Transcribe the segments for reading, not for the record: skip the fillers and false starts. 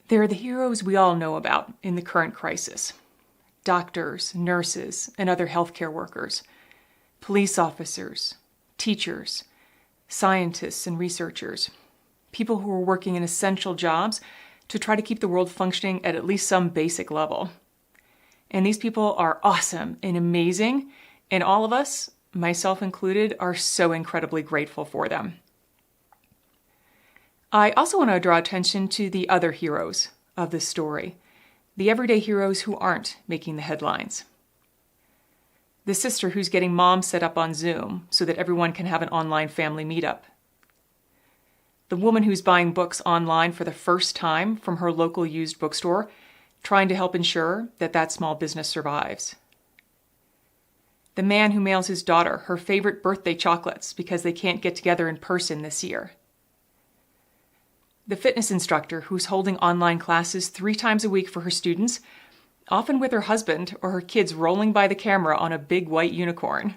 They're the heroes we all know about in the current crisis. Doctors, nurses, and other healthcare workers, police officers, teachers, scientists and researchers, people who are working in essential jobs to try to keep the world functioning at least some basic level. And these people are awesome and amazing, and all of us, myself included, are so incredibly grateful for them. I also want to draw attention to the other heroes of this story, the everyday heroes who aren't making the headlines. The sister who's getting mom set up on Zoom so that everyone can have an online family meetup. The woman who's buying books online for the first time from her local used bookstore, trying to help ensure that that small business survives. The man who mails his daughter her favorite birthday chocolates because they can't get together in person this year. The fitness instructor who's holding online classes 3 times a week for her students, often with her husband or her kids rolling by the camera on a big white unicorn.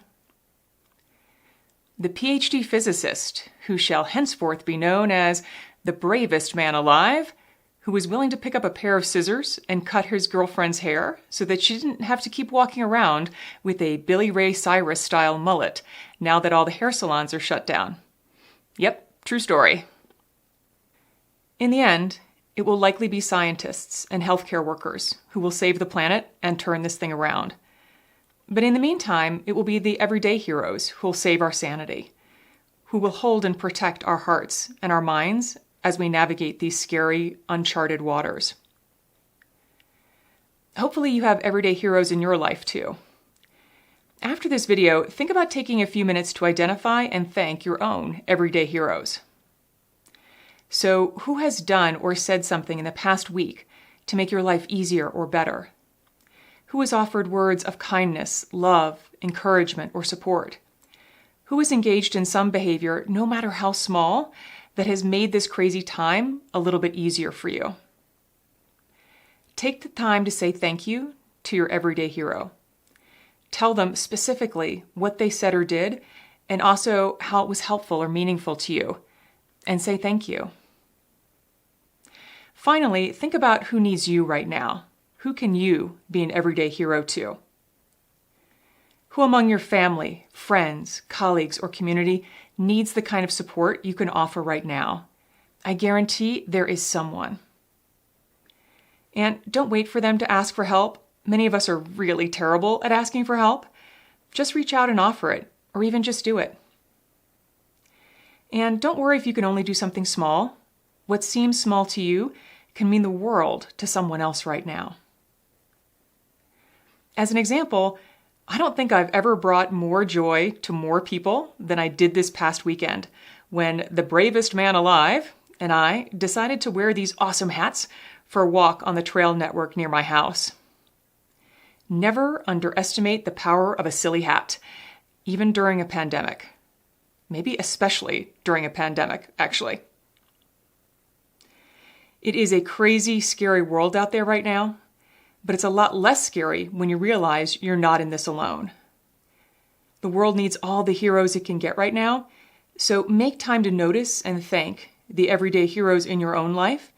The PhD physicist, who shall henceforth be known as the bravest man alive, who was willing to pick up a pair of scissors and cut his girlfriend's hair so that she didn't have to keep walking around with a Billy Ray Cyrus-style mullet now that all the hair salons are shut down. Yep, true story. In the end, it will likely be scientists and healthcare workers who will save the planet and turn this thing around. But in the meantime, it will be the everyday heroes who will save our sanity, who will hold and protect our hearts and our minds as we navigate these scary, uncharted waters. Hopefully you have everyday heroes in your life too. After this video, think about taking a few minutes to identify and thank your own everyday heroes. So, who has done or said something in the past week to make your life easier or better? Who has offered words of kindness, love, encouragement, or support? Who has engaged in some behavior, no matter how small, that has made this crazy time a little bit easier for you? Take the time to say thank you to your everyday hero. Tell them specifically what they said or did, and also how it was helpful or meaningful to you, and say thank you. Finally, think about who needs you right now. Who can you be an everyday hero to? Who among your family, friends, colleagues, or community needs the kind of support you can offer right now? I guarantee there is someone. And don't wait for them to ask for help. Many of us are really terrible at asking for help. Just reach out and offer it, or even just do it. And don't worry if you can only do something small. What seems small to you can mean the world to someone else right now. As an example, I don't think I've ever brought more joy to more people than I did this past weekend when the bravest man alive and I decided to wear these awesome hats for a walk on the trail network near my house. Never underestimate the power of a silly hat, even during a pandemic. Maybe especially during a pandemic, actually. It is a crazy, scary world out there right now, but it's a lot less scary when you realize you're not in this alone. The world needs all the heroes it can get right now, so make time to notice and thank the everyday heroes in your own life,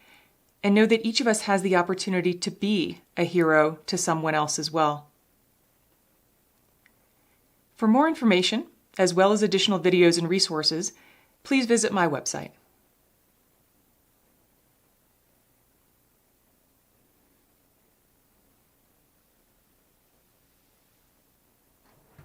and know that each of us has the opportunity to be a hero to someone else as well. For more information, as well as additional videos and resources, please visit my website.